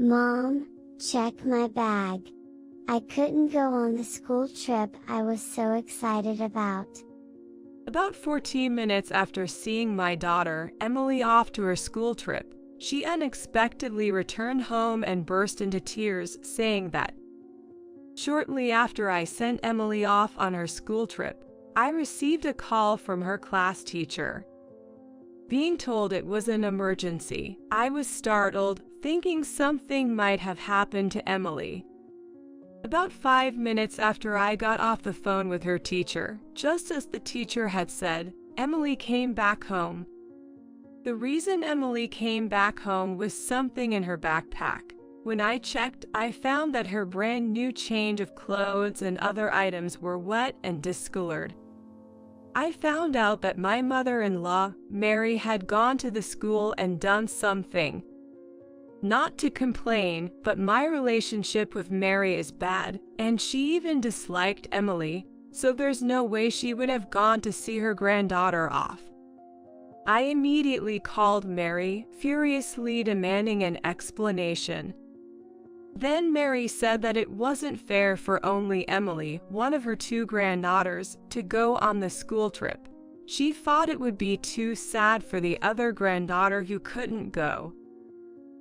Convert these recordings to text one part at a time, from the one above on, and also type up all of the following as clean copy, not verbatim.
Mom, check my bag. I couldn't go on the school trip I was so excited about. About 14 minutes after seeing my daughter, Emily, off to her school trip, she unexpectedly returned home and burst into tears, saying that shortly after I sent Emily off on her school trip, I received a call from her class teacher. Being told it was an emergency, I was startled, thinking something might have happened to Emily. About 5 minutes after I got off the phone with her teacher, just as the teacher had said, Emily came back home. The reason Emily came back home was something in her backpack. When I checked, I found that her brand new change of clothes and other items were wet and discolored. I found out that my mother-in-law, Mary, had gone to the school and done something. Not to complain, but my relationship with Mary is bad, and she even disliked Emily, so there's no way she would have gone to see her granddaughter off. I immediately called Mary, furiously demanding an explanation. Then Mary said that it wasn't fair for only Emily, one of her 2 granddaughters, to go on the school trip. She thought it would be too sad for the other granddaughter who couldn't go.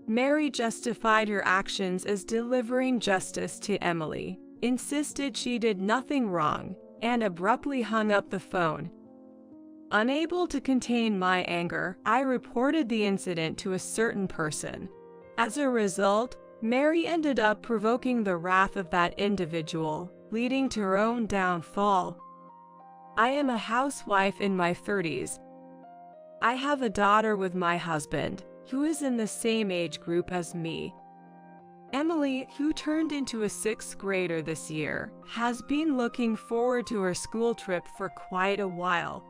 Mary justified her actions as delivering justice to Emily, insisted she did nothing wrong, and abruptly hung up the phone. Unable to contain my anger, I reported the incident to a certain person. As a result, Mary ended up provoking the wrath of that individual, leading to her own downfall. I am a housewife in my 30s. I have a daughter with my husband, who is in the same age group as me. Emily, who turned into a 6th grader this year, has been looking forward to her school trip for quite a while.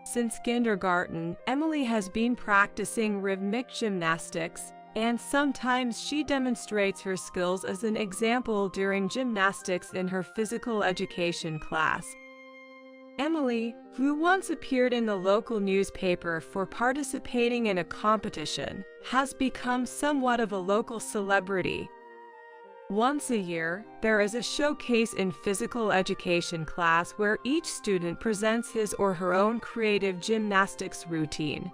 Since kindergarten, Emily has been practicing rhythmic gymnastics, and sometimes she demonstrates her skills as an example during gymnastics in her physical education class. Emily, who once appeared in the local newspaper for participating in a competition, has become somewhat of a local celebrity. Once a year, there is a showcase in physical education class where each student presents his or her own creative gymnastics routine.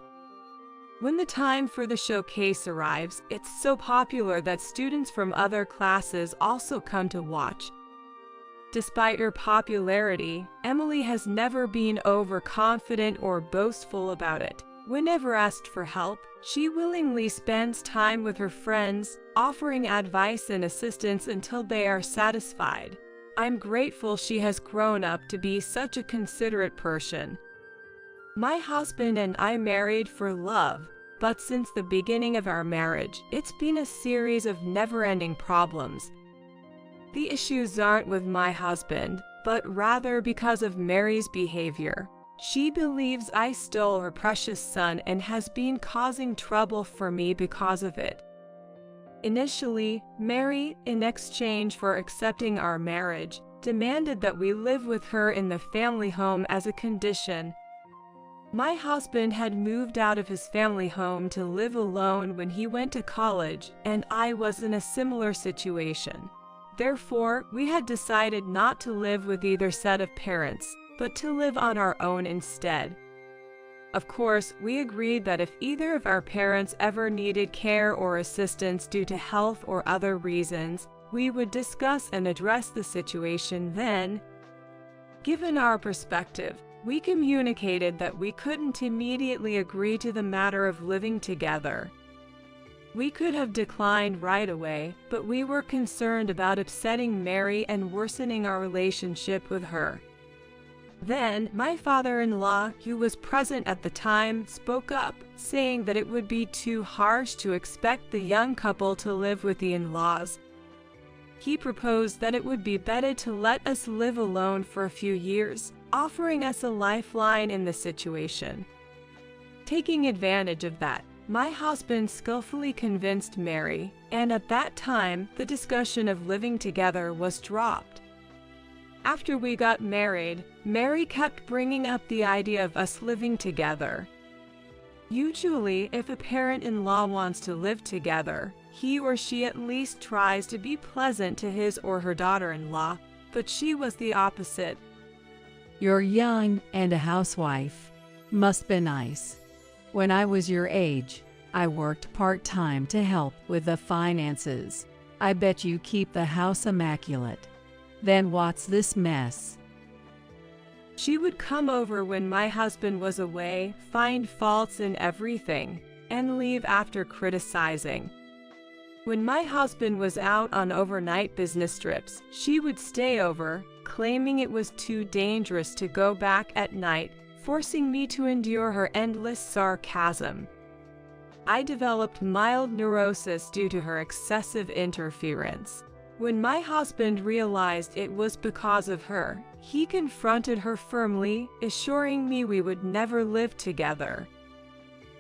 When the time for the showcase arrives, it's so popular that students from other classes also come to watch. Despite her popularity, Emily has never been overconfident or boastful about it. Whenever asked for help, she willingly spends time with her friends, offering advice and assistance until they are satisfied. I'm grateful she has grown up to be such a considerate person. My husband and I married for love, but since the beginning of our marriage, it's been a series of never-ending problems. The issues aren't with my husband, but rather because of Mary's behavior. She believes I stole her precious son and has been causing trouble for me because of it. Initially, Mary, in exchange for accepting our marriage, demanded that we live with her in the family home as a condition. My husband had moved out of his family home to live alone when he went to college, and I was in a similar situation. Therefore, we had decided not to live with either set of parents, but to live on our own instead. Of course, we agreed that if either of our parents ever needed care or assistance due to health or other reasons, we would discuss and address the situation then. Given our perspective, we communicated that we couldn't immediately agree to the matter of living together. We could have declined right away, but we were concerned about upsetting Mary and worsening our relationship with her. Then, my father-in-law, who was present at the time, spoke up, saying that it would be too harsh to expect the young couple to live with the in-laws. He proposed that it would be better to let us live alone for a few years, offering us a lifeline in the situation. Taking advantage of that, my husband skillfully convinced Mary, and at that time, the discussion of living together was dropped. After we got married, Mary kept bringing up the idea of us living together. Usually, if a parent-in-law wants to live together, he or she at least tries to be pleasant to his or her daughter-in-law, but she was the opposite. You're young and a housewife. Must be nice. When I was your age, I worked part-time to help with the finances. I bet you keep the house immaculate. Then what's this mess? She would come over when my husband was away, find faults in everything, and leave after criticizing. When my husband was out on overnight business trips, she would stay over, claiming it was too dangerous to go back at night, forcing me to endure her endless sarcasm. I developed mild neurosis due to her excessive interference. When my husband realized it was because of her, he confronted her firmly, assuring me we would never live together.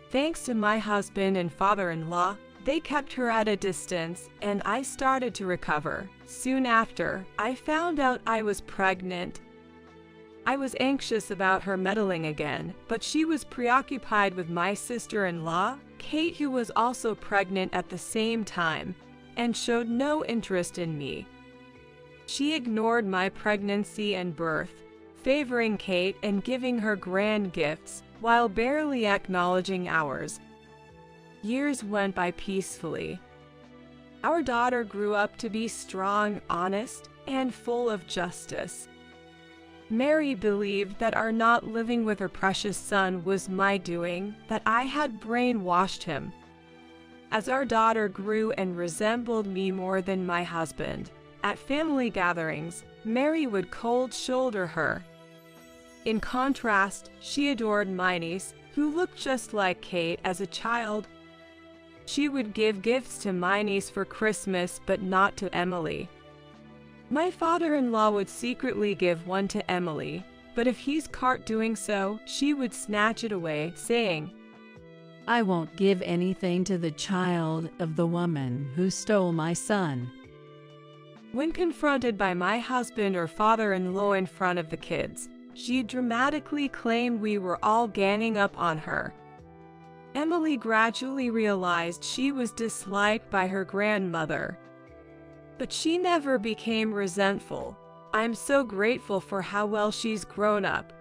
Thanks to my husband and father-in-law, they kept her at a distance, and I started to recover. Soon after, I found out I was pregnant. I was anxious about her meddling again, but she was preoccupied with my sister-in-law, Kate, who was also pregnant at the same time, and showed no interest in me. She ignored my pregnancy and birth, favoring Kate and giving her grand gifts, while barely acknowledging ours. Years went by peacefully. Our daughter grew up to be strong, honest, and full of justice. Mary believed that our not living with her precious son was my doing, that I had brainwashed him. As our daughter grew and resembled me more than my husband, at family gatherings, Mary would cold shoulder her. In contrast, she adored my niece, who looked just like Kate as a child. She would give gifts to my niece for Christmas, but not to Emily. My father-in-law would secretly give one to Emily, but if he's caught doing so, she would snatch it away, saying, I won't give anything to the child of the woman who stole my son. When confronted by my husband or father-in-law in front of the kids, she dramatically claimed we were all ganging up on her. Emily gradually realized she was disliked by her grandmother. But she never became resentful. I'm so grateful for how well she's grown up.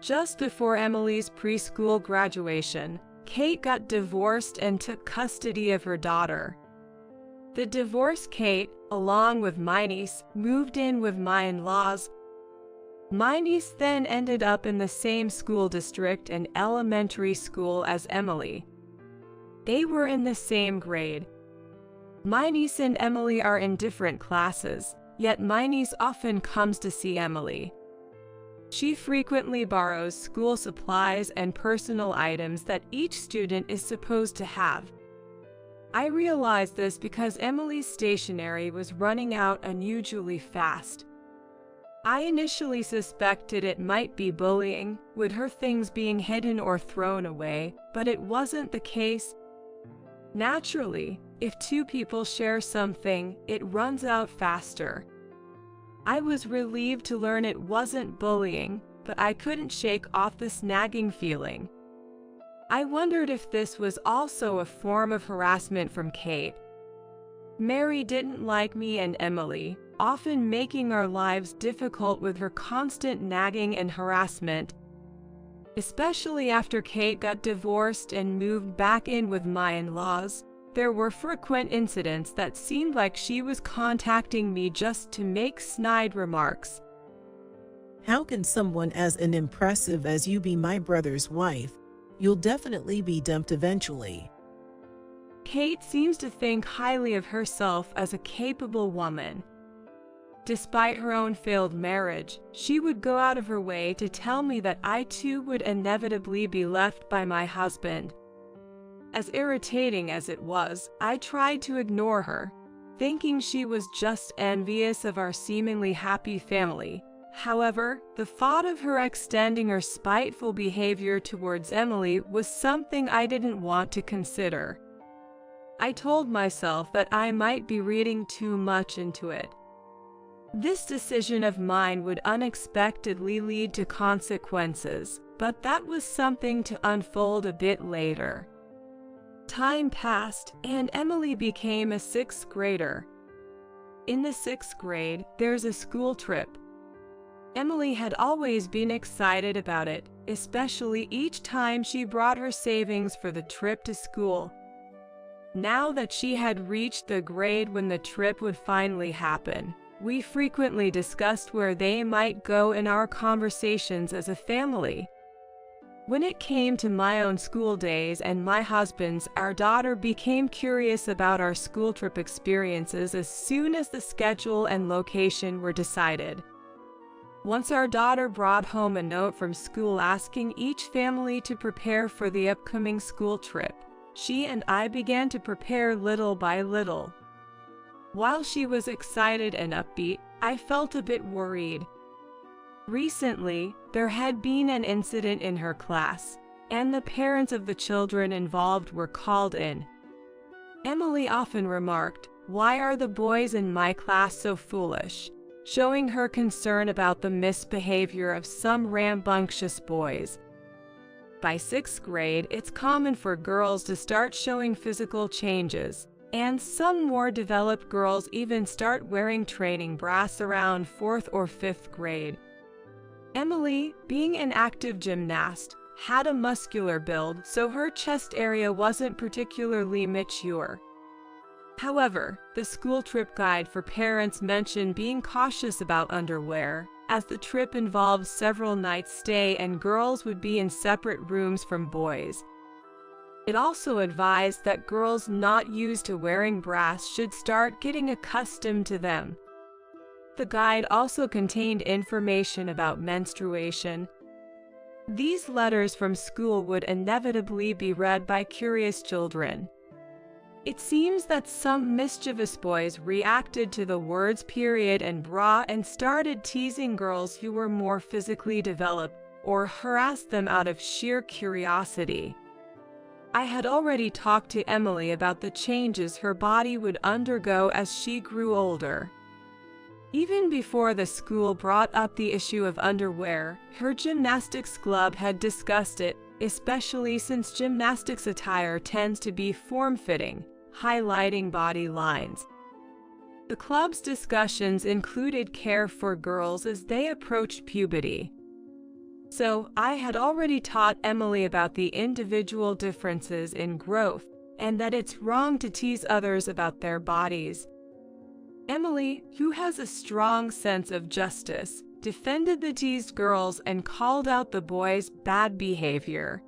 Just before Emily's preschool graduation, Kate got divorced and took custody of her daughter. The divorced Kate, along with my niece, moved in with my in-laws. My niece then ended up in the same school district and elementary school as Emily. They were in the same grade. My niece and Emily are in different classes, yet my niece often comes to see Emily. She frequently borrows school supplies and personal items that each student is supposed to have. I realized this because Emily's stationery was running out unusually fast. I initially suspected it might be bullying, with her things being hidden or thrown away, but it wasn't the case. Naturally, if two people share something, it runs out faster. I was relieved to learn it wasn't bullying, but I couldn't shake off this nagging feeling. I wondered if this was also a form of harassment from Kate. Mary didn't like me and Emily, often making our lives difficult with her constant nagging and harassment. Especially after Kate got divorced and moved back in with my in-laws, there were frequent incidents that seemed like she was contacting me just to make snide remarks. How can someone as impressive as you be my brother's wife? You'll definitely be dumped eventually. Kate seems to think highly of herself as a capable woman. Despite her own failed marriage, she would go out of her way to tell me that I too would inevitably be left by my husband. As irritating as it was, I tried to ignore her, thinking she was just envious of our seemingly happy family. However, the thought of her extending her spiteful behavior towards Emily was something I didn't want to consider. I told myself that I might be reading too much into it. This decision of mine would unexpectedly lead to consequences, but that was something to unfold a bit later. Time passed, and Emily became a 6th grader. In the 6th grade, there's a school trip. Emily had always been excited about it, especially each time she brought her savings for the trip to school. Now that she had reached the grade when the trip would finally happen, we frequently discussed where they might go in our conversations as a family. When it came to my own school days and my husband's, our daughter became curious about our school trip experiences as soon as the schedule and location were decided. Once our daughter brought home a note from school asking each family to prepare for the upcoming school trip, she and I began to prepare little by little. While she was excited and upbeat, I felt a bit worried. Recently, there had been an incident in her class, and the parents of the children involved were called in. Emily often remarked, "Why are the boys in my class so foolish?" showing her concern about the misbehavior of some rambunctious boys. By 6th grade, it's common for girls to start showing physical changes, and some more developed girls even start wearing training bras around 4th or 5th grade. Emily, being an active gymnast, had a muscular build, so her chest area wasn't particularly mature. However, the school trip guide for parents mentioned being cautious about underwear, as the trip involved several nights' stay and girls would be in separate rooms from boys. It also advised that girls not used to wearing bras should start getting accustomed to them. The guide also contained information about menstruation. These letters from school would inevitably be read by curious children. It seems that some mischievous boys reacted to the words period and bra and started teasing girls who were more physically developed or harassed them out of sheer curiosity. I had already talked to Emily about the changes her body would undergo as she grew older. Even before the school brought up the issue of underwear, her gymnastics club had discussed it, especially since gymnastics attire tends to be form-fitting, highlighting body lines. The club's discussions included care for girls as they approached puberty. So, I had already taught Emily about the individual differences in growth, and that it's wrong to tease others about their bodies. Emily, who has a strong sense of justice, defended the teased girls and called out the boys' bad behavior.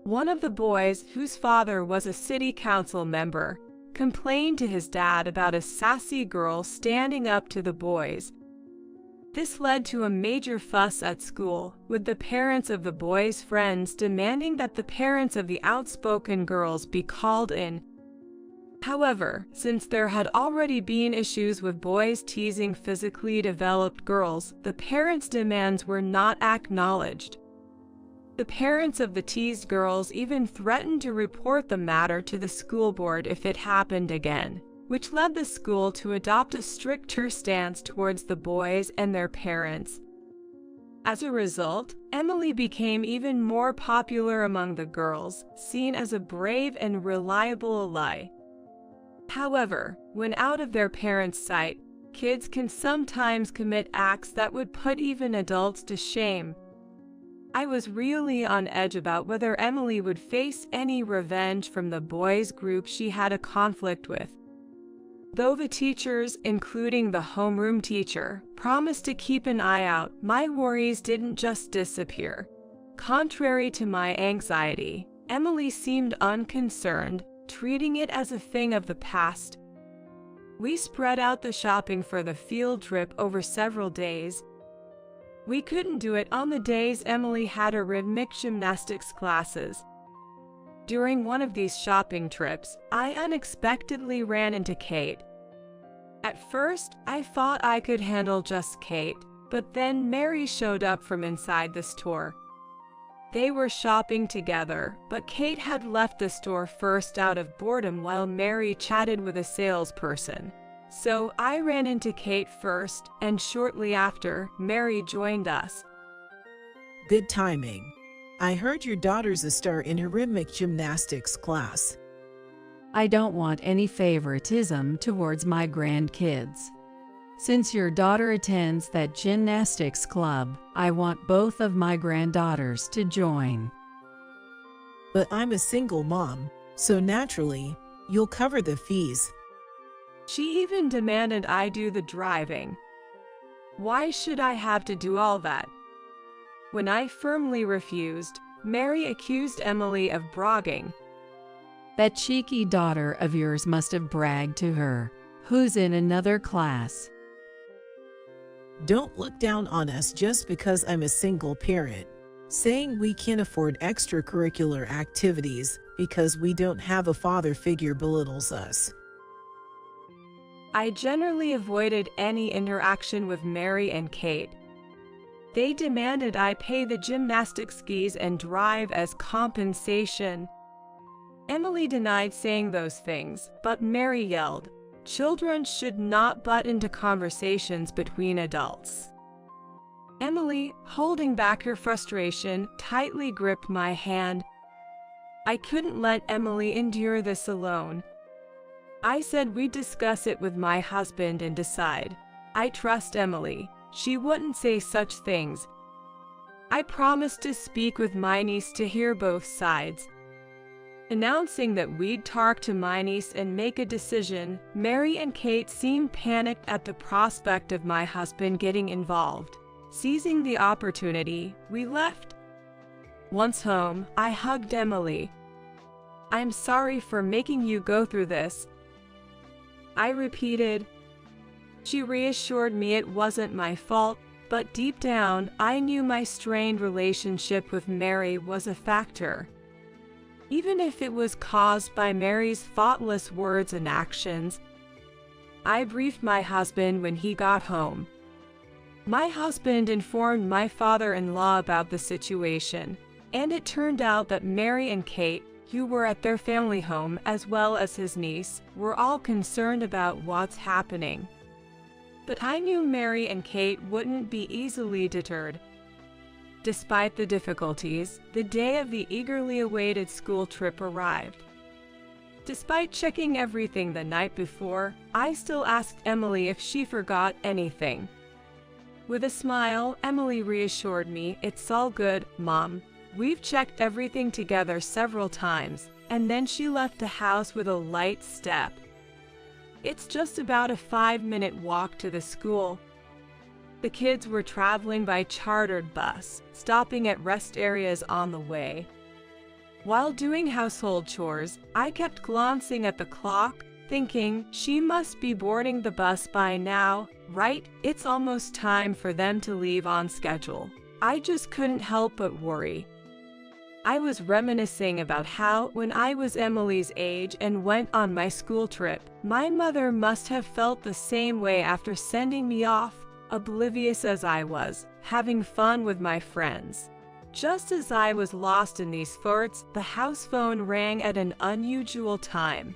One of the boys, whose father was a city council member, complained to his dad about a sassy girl standing up to the boys. This led to a major fuss at school, with the parents of the boys' friends demanding that the parents of the outspoken girls be called in. However, since there had already been issues with boys teasing physically developed girls, the parents' demands were not acknowledged. The parents of the teased girls even threatened to report the matter to the school board if it happened again, which led the school to adopt a stricter stance towards the boys and their parents. As a result, Emily became even more popular among the girls, seen as a brave and reliable ally. However, when out of their parents' sight, kids can sometimes commit acts that would put even adults to shame. I was really on edge about whether Emily would face any revenge from the boys' group she had a conflict with. Though the teachers, including the homeroom teacher, promised to keep an eye out, my worries didn't just disappear. Contrary to my anxiety, Emily seemed unconcerned, treating it as a thing of the past. We spread out the shopping for the field trip over several days. We couldn't do it on the days Emily had her rhythmic gymnastics classes. During one of these shopping trips, I unexpectedly ran into Kate. At first, I thought I could handle just Kate, but then Mary showed up from inside the store. They were shopping together, but Kate had left the store first out of boredom while Mary chatted with a salesperson. So I ran into Kate first, and shortly after, Mary joined us. Good timing. I heard your daughter's a star in her rhythmic gymnastics class. I don't want any favoritism towards my grandkids. Since your daughter attends that gymnastics club, I want both of my granddaughters to join. But I'm a single mom, so naturally, you'll cover the fees. She even demanded I do the driving. Why should I have to do all that? When I firmly refused, Mary accused Emily of bragging. That cheeky daughter of yours must have bragged to her, who's in another class. Don't look down on us just because I'm a single parent. Saying we can't afford extracurricular activities because we don't have a father figure belittles us. I generally avoided any interaction with Mary and Kate. They demanded I pay the gymnastics fees and drive as compensation. Emily denied saying those things, but Mary yelled, "Children should not butt into conversations between adults." Emily, holding back her frustration, tightly gripped my hand. I couldn't let Emily endure this alone. I said we'd discuss it with my husband and decide. I trust Emily. She wouldn't say such things. I promised to speak with my niece to hear both sides. Announcing that we'd talk to my niece and make a decision, Mary and Kate seemed panicked at the prospect of my husband getting involved. Seizing the opportunity, we left. Once home, I hugged Emily. "I'm sorry for making you go through this," I repeated. She reassured me it wasn't my fault, but deep down, I knew my strained relationship with Mary was a factor. Even if it was caused by Mary's thoughtless words and actions. I briefed my husband when he got home. My husband informed my father-in-law about the situation, and it turned out that Mary and Kate, who were at their family home as well as his niece, were all concerned about what's happening. But I knew Mary and Kate wouldn't be easily deterred. Despite the difficulties, the day of the eagerly awaited school trip arrived. Despite checking everything the night before, I still asked Emily if she forgot anything. With a smile, Emily reassured me, "It's all good, Mom. We've checked everything together several times," and then she left the house with a light step. It's just about a 5-minute walk to the school. The kids were traveling by chartered bus, stopping at rest areas on the way. While doing household chores, I kept glancing at the clock, thinking, she must be boarding the bus by now, right? It's almost time for them to leave on schedule. I just couldn't help but worry. I was reminiscing about how, when I was Emily's age and went on my school trip, my mother must have felt the same way after sending me off, oblivious as I was, having fun with my friends. Just as I was lost in these thoughts, the house phone rang at an unusual time.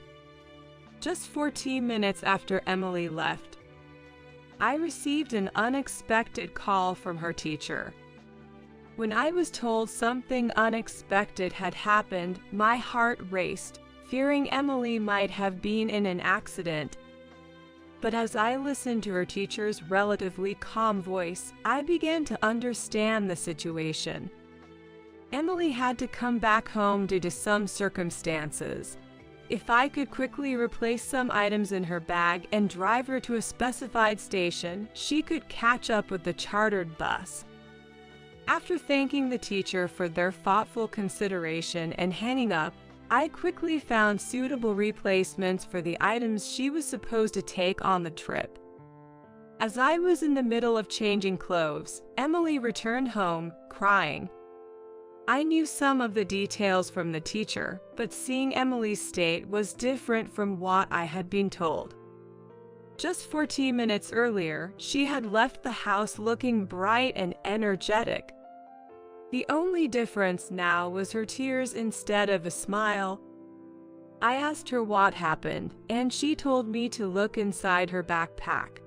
Just 14 minutes after Emily left, I received an unexpected call from her teacher. When I was told something unexpected had happened, my heart raced, fearing Emily might have been in an accident. But as I listened to her teacher's relatively calm voice, I began to understand the situation. Emily had to come back home due to some circumstances. If I could quickly replace some items in her bag and drive her to a specified station, she could catch up with the chartered bus. After thanking the teacher for their thoughtful consideration and hanging up, I quickly found suitable replacements for the items she was supposed to take on the trip. As I was in the middle of changing clothes, Emily returned home, crying. I knew some of the details from the teacher, but seeing Emily's state was different from what I had been told. Just 14 minutes earlier, she had left the house looking bright and energetic. The only difference now was her tears instead of a smile. I asked her what happened, and she told me to look inside her backpack.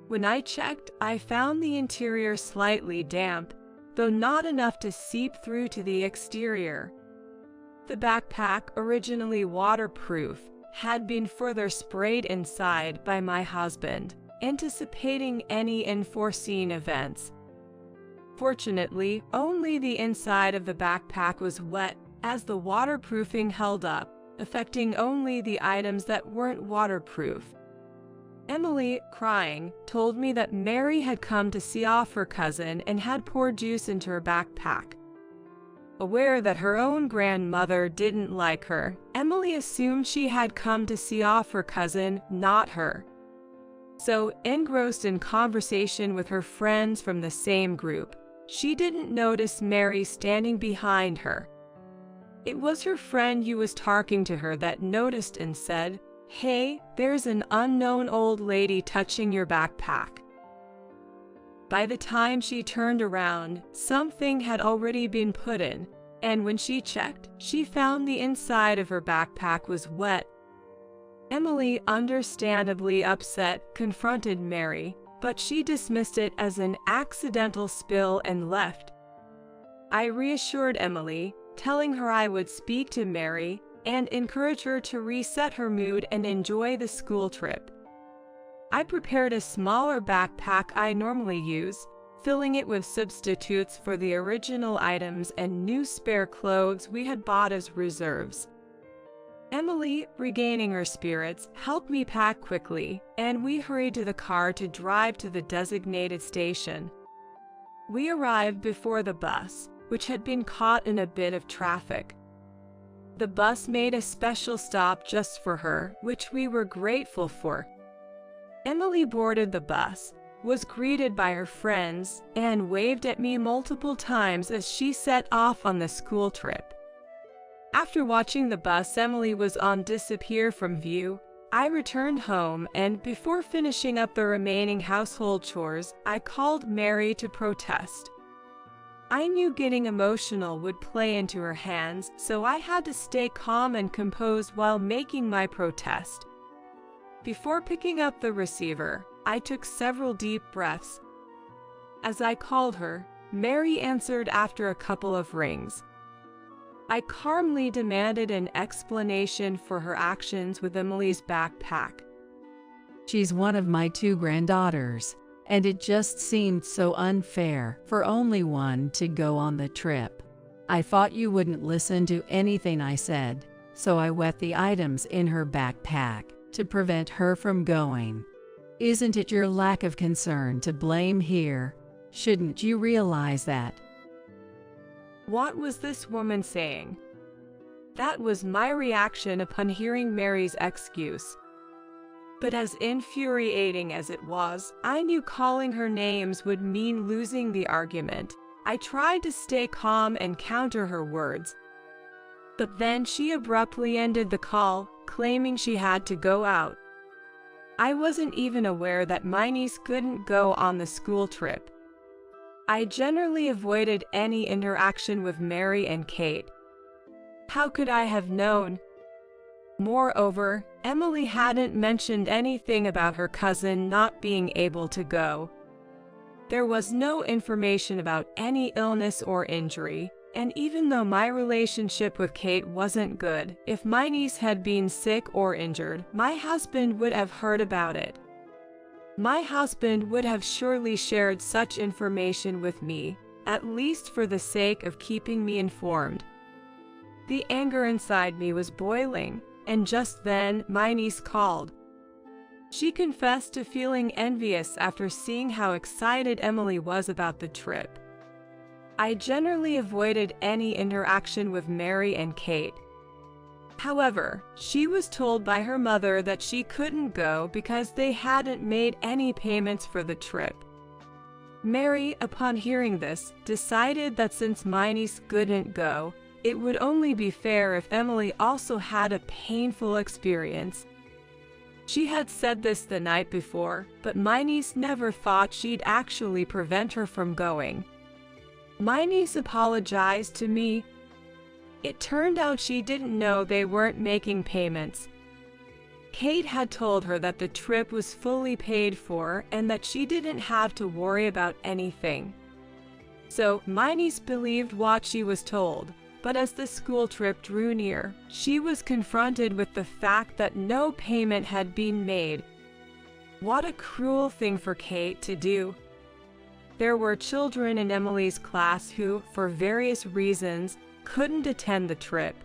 When I checked, I found the interior slightly damp, though not enough to seep through to the exterior. The backpack, originally waterproof, had been further sprayed inside by my husband, anticipating any unforeseen events. Fortunately, only the inside of the backpack was wet, as the waterproofing held up, affecting only the items that weren't waterproof. Emily, crying, told me that Mary had come to see off her cousin and had poured juice into her backpack. Aware that her own grandmother didn't like her, Emily assumed she had come to see off her cousin, not her. So, engrossed in conversation with her friends from the same group, she didn't notice Mary standing behind her. It was her friend who was talking to her that noticed and said, "Hey, there's an unknown old lady touching your backpack." By the time she turned around, something had already been put in, and when she checked, she found the inside of her backpack was wet. Emily, understandably upset, confronted Mary, but she dismissed it as an accidental spill and left. I reassured Emily, telling her I would speak to Mary and encourage her to reset her mood and enjoy the school trip. I prepared a smaller backpack I normally use, filling it with substitutes for the original items and new spare clothes we had bought as reserves. Emily, regaining her spirits, helped me pack quickly, and we hurried to the car to drive to the designated station. We arrived before the bus, which had been caught in a bit of traffic. The bus made a special stop just for her, which we were grateful for. Emily boarded the bus, was greeted by her friends, and waved at me multiple times as she set off on the school trip. After watching the bus Emily was on disappear from view, I returned home, and before finishing up the remaining household chores, I called Mary to protest. I knew getting emotional would play into her hands, so I had to stay calm and composed while making my protest. Before picking up the receiver, I took several deep breaths. As I called her, Mary answered after a couple of rings. I calmly demanded an explanation for her actions with Emily's backpack. She's one of my 2 granddaughters, and it just seemed so unfair for only one to go on the trip. I thought you wouldn't listen to anything I said, so I wet the items in her backpack to prevent her from going. Isn't it your lack of concern to blame here? Shouldn't you realize that? What was this woman saying? That was my reaction upon hearing Mary's excuse. But as infuriating as it was, I knew calling her names would mean losing the argument. I tried to stay calm and counter her words. But then she abruptly ended the call, claiming she had to go out. I wasn't even aware that my niece couldn't go on the school trip. I generally avoided any interaction with Mary and Kate. How could I have known? Moreover, Emily hadn't mentioned anything about her cousin not being able to go. There was no information about any illness or injury, and even though my relationship with Kate wasn't good, if my niece had been sick or injured, my husband would have heard about it. My husband would have surely shared such information with me, at least for the sake of keeping me informed. The anger inside me was boiling, and just then my niece called. She confessed to feeling envious after seeing how excited Emily was about the trip. I generally avoided any interaction with Mary and Kate. However, she was told by her mother that she couldn't go because they hadn't made any payments for the trip. Mary, upon hearing this, decided that since my niece couldn't go, it would only be fair if Emily also had a painful experience. She had said this the night before, but my niece never thought she'd actually prevent her from going. My niece apologized to me. It turned out she didn't know they weren't making payments. Kate had told her that the trip was fully paid for and that she didn't have to worry about anything. So my niece believed what she was told. But as the school trip drew near, she was confronted with the fact that no payment had been made. What a cruel thing for Kate to do. There were children in Emily's class who, for various reasons, couldn't attend the trip.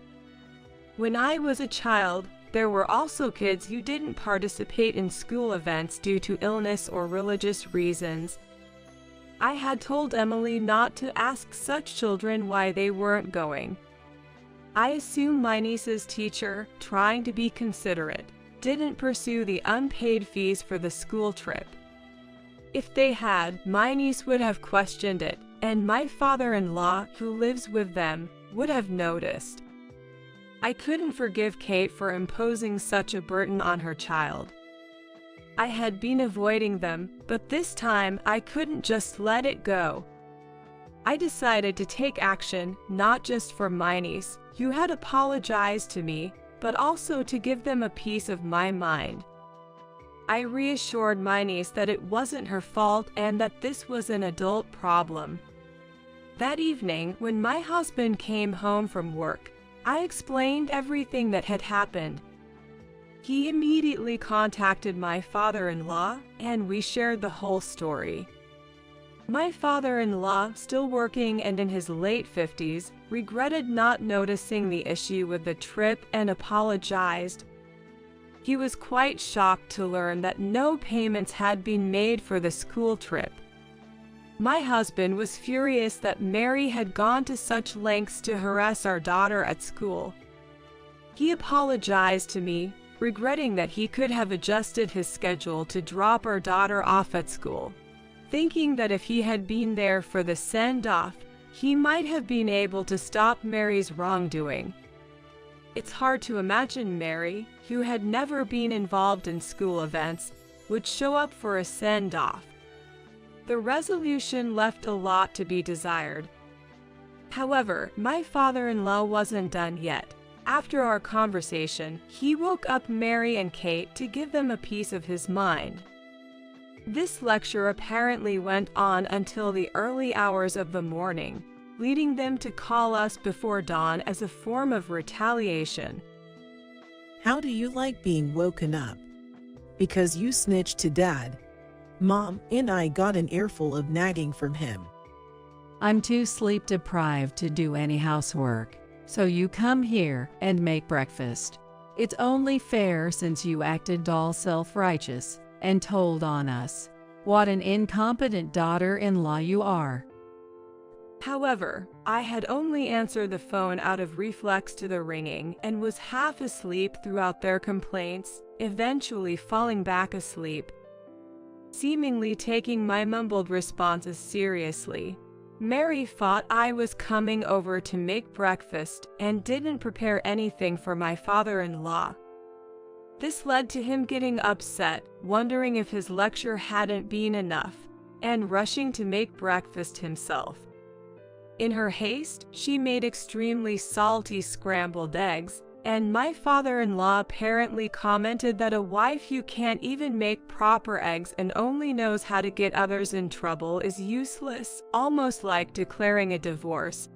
When I was a child, there were also kids who didn't participate in school events due to illness or religious reasons. I had told Emily not to ask such children why they weren't going. I assume my niece's teacher, trying to be considerate, didn't pursue the unpaid fees for the school trip. If they had, my niece would have questioned it, and my father-in-law, who lives with them, would have noticed. I couldn't forgive Kate for imposing such a burden on her child. I had been avoiding them, but this time I couldn't just let it go. I decided to take action, not just for my niece, who had apologized to me, but also to give them a piece of my mind. I reassured my niece that it wasn't her fault and that this was an adult problem. That evening, when my husband came home from work, I explained everything that had happened. He immediately contacted my father-in-law, and we shared the whole story. My father-in-law, still working and in his late 50s, regretted not noticing the issue with the trip and apologized. He was quite shocked to learn that no payments had been made for the school trip. My husband was furious that Mary had gone to such lengths to harass our daughter at school. He apologized to me, regretting that he could have adjusted his schedule to drop our daughter off at school, thinking that if he had been there for the send-off, he might have been able to stop Mary's wrongdoing. It's hard to imagine Mary, who had never been involved in school events, would show up for a send-off. The resolution left a lot to be desired. However, my father-in-law wasn't done yet. After our conversation, he woke up Mary and Kate to give them a piece of his mind. This lecture apparently went on until the early hours of the morning, leading them to call us before dawn as a form of retaliation. How do you like being woken up? Because you snitched to Dad. Mom and I got an earful of nagging from him. I'm too sleep deprived to do any housework, so you come here and make breakfast. It's only fair since you acted all self-righteous and told on us. What an incompetent daughter-in-law you are. However, I had only answered the phone out of reflex to the ringing and was half asleep throughout their complaints, eventually falling back asleep. Seemingly taking my mumbled responses seriously, Mary thought I was coming over to make breakfast and didn't prepare anything for my father-in-law. This led to him getting upset, wondering if his lecture hadn't been enough, and rushing to make breakfast himself. In her haste, she made extremely salty scrambled eggs, and my father-in-law apparently commented that a wife who can't even make proper eggs and only knows how to get others in trouble is useless, almost like declaring a divorce.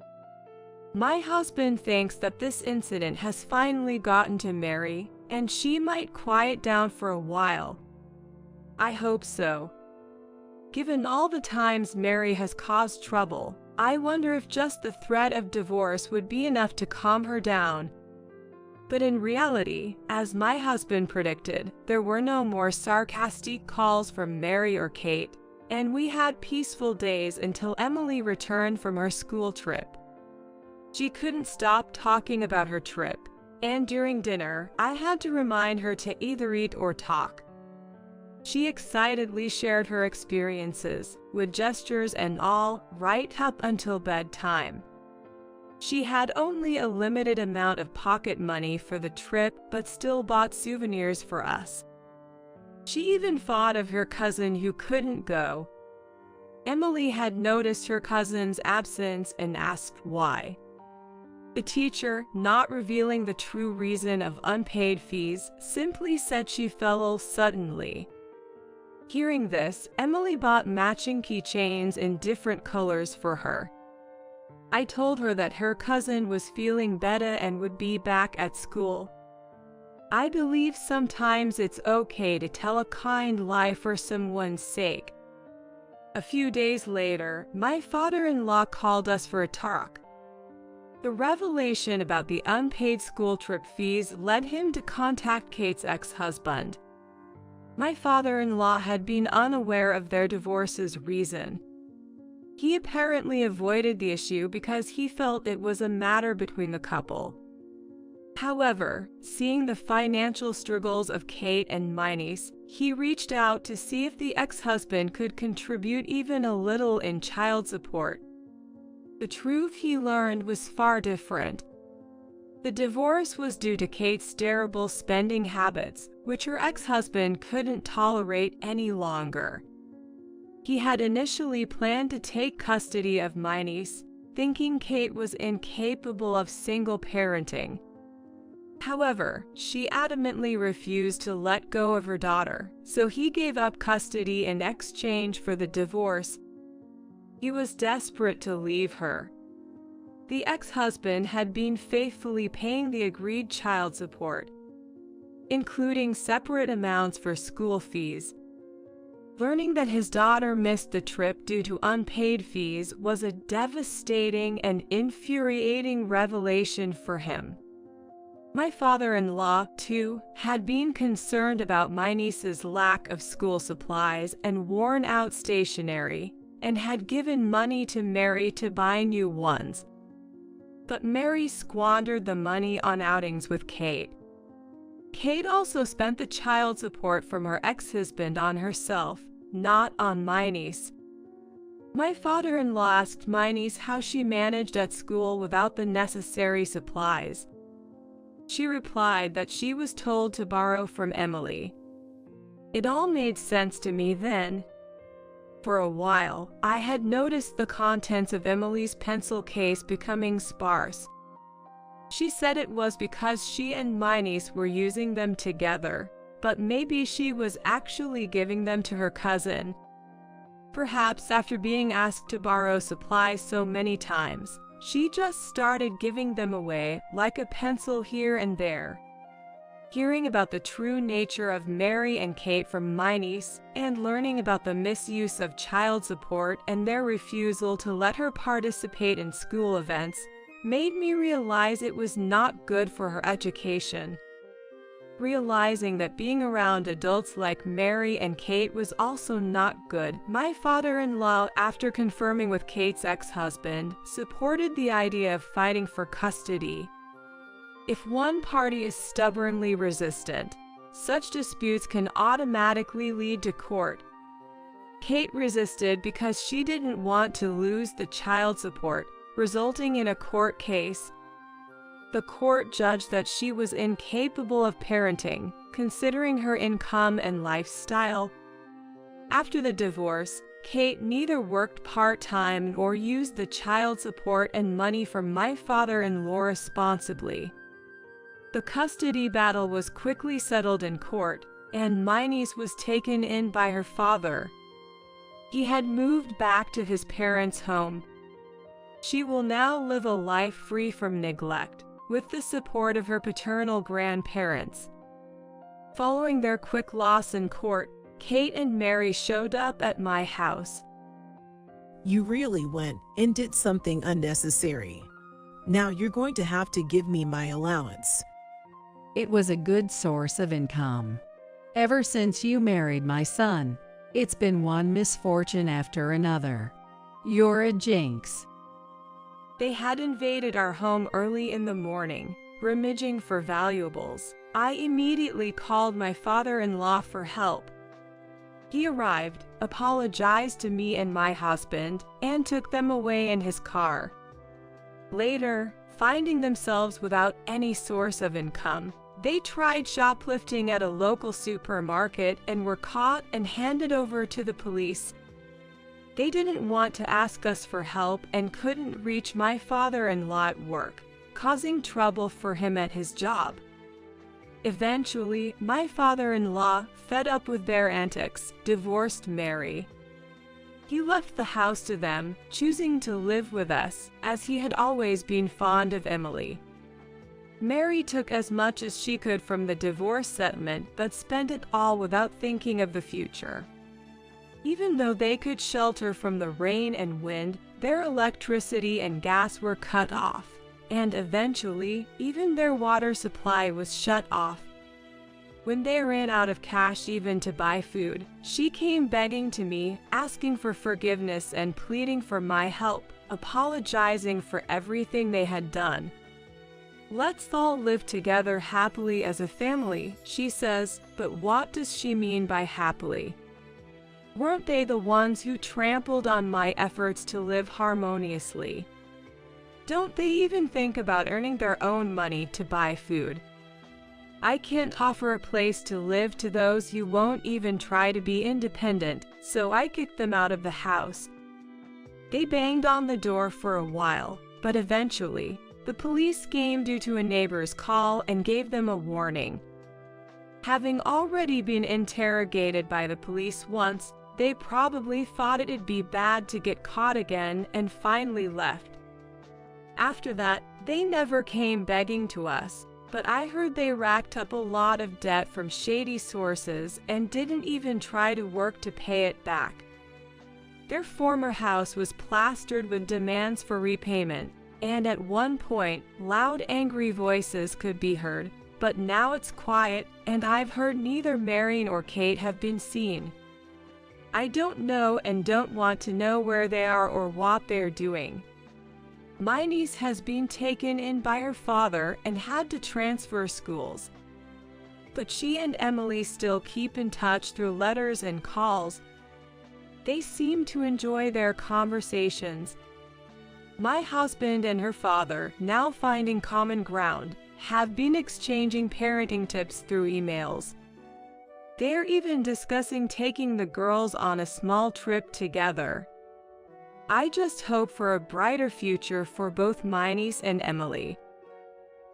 My husband thinks that this incident has finally gotten to Mary, and she might quiet down for a while. I hope so. Given all the times Mary has caused trouble, I wonder if just the threat of divorce would be enough to calm her down. But in reality, as my husband predicted, there were no more sarcastic calls from Mary or Kate, and we had peaceful days until Emily returned from her school trip. She couldn't stop talking about her trip, and during dinner, I had to remind her to either eat or talk. She excitedly shared her experiences, with gestures and all, right up until bedtime. She had only a limited amount of pocket money for the trip, but still bought souvenirs for us. She even thought of her cousin who couldn't go. Emily had noticed her cousin's absence and asked why. The teacher, not revealing the true reason of unpaid fees, simply said she fell ill suddenly. Hearing this, Emily bought matching keychains in different colors for her. I told her that her cousin was feeling better and would be back at school. I believe sometimes it's okay to tell a kind lie for someone's sake. A few days later, my father-in-law called us for a talk. The revelation about the unpaid school trip fees led him to contact Kate's ex-husband. My father-in-law had been unaware of their divorce's reason. He apparently avoided the issue because he felt it was a matter between the couple. However, seeing the financial struggles of Kate and my niece, he reached out to see if the ex-husband could contribute even a little in child support. The truth he learned was far different. The divorce was due to Kate's terrible spending habits, which her ex-husband couldn't tolerate any longer. He had initially planned to take custody of my niece, thinking Kate was incapable of single parenting. However, she adamantly refused to let go of her daughter, so he gave up custody in exchange for the divorce. He was desperate to leave her. The ex-husband had been faithfully paying the agreed child support, including separate amounts for school fees. Learning that his daughter missed the trip due to unpaid fees was a devastating and infuriating revelation for him. My father-in-law, too, had been concerned about my niece's lack of school supplies and worn-out stationery, and had given money to Mary to buy new ones. But Mary squandered the money on outings with Kate. Kate also spent the child support from her ex-husband on herself, not on my niece. My father-in-law asked my niece how she managed at school without the necessary supplies. She replied that she was told to borrow from Emily. It all made sense to me then. For a while, I had noticed the contents of Emily's pencil case becoming sparse. She said it was because she and my niece were using them together, but maybe she was actually giving them to her cousin. Perhaps after being asked to borrow supplies so many times, she just started giving them away, like a pencil here and there. Hearing about the true nature of Mary and Kate from my niece, and learning about the misuse of child support and their refusal to let her participate in school events, made me realize it was not good for her education. Realizing that being around adults like Mary and Kate was also not good, my father-in-law, after confirming with Kate's ex-husband, supported the idea of fighting for custody. If one party is stubbornly resistant, such disputes can automatically lead to court. Kate resisted because she didn't want to lose the child support, resulting in a court case. The court judged that she was incapable of parenting, considering her income and lifestyle. After the divorce, Kate neither worked part-time nor used the child support and money from my father-in-law responsibly. The custody battle was quickly settled in court, and my niece was taken in by her father. He had moved back to his parents' home. She will now live a life free from neglect, with the support of her paternal grandparents. Following their quick loss in court, Kate and Mary showed up at my house. You really went and did something unnecessary. Now you're going to have to give me my allowance. It was a good source of income. Ever since you married my son, it's been one misfortune after another. You're a jinx. They had invaded our home early in the morning, rummaging for valuables. I immediately called my father-in-law for help. He arrived, apologized to me and my husband, and took them away in his car. Later, finding themselves without any source of income, they tried shoplifting at a local supermarket and were caught and handed over to the police. They didn't want to ask us for help and couldn't reach my father-in-law at work, causing trouble for him at his job. Eventually, my father-in-law, fed up with their antics, divorced Mary. He left the house to them, choosing to live with us, as he had always been fond of Emily. Mary took as much as she could from the divorce settlement but spent it all without thinking of the future. Even though they could shelter from the rain and wind, their electricity and gas were cut off, and eventually, even their water supply was shut off. When they ran out of cash even to buy food, she came begging to me, asking for forgiveness and pleading for my help, apologizing for everything they had done. "Let's all live together happily as a family," she says, but what does she mean by happily? Weren't they the ones who trampled on my efforts to live harmoniously? Don't they even think about earning their own money to buy food? I can't offer a place to live to those who won't even try to be independent, so I kicked them out of the house. They banged on the door for a while, but eventually, the police came due to a neighbor's call and gave them a warning. Having already been interrogated by the police once, they probably thought it'd be bad to get caught again and finally left. After that, they never came begging to us, but I heard they racked up a lot of debt from shady sources and didn't even try to work to pay it back. Their former house was plastered with demands for repayment, and at one point, loud angry voices could be heard, but now it's quiet, and I've heard neither Mary nor Kate have been seen. I don't know and don't want to know where they are or what they're doing. My niece has been taken in by her father and had to transfer schools. But she and Emily still keep in touch through letters and calls. They seem to enjoy their conversations. My husband and her father, now finding common ground, have been exchanging parenting tips through emails. They're even discussing taking the girls on a small trip together. I just hope for a brighter future for both my niece and Emily.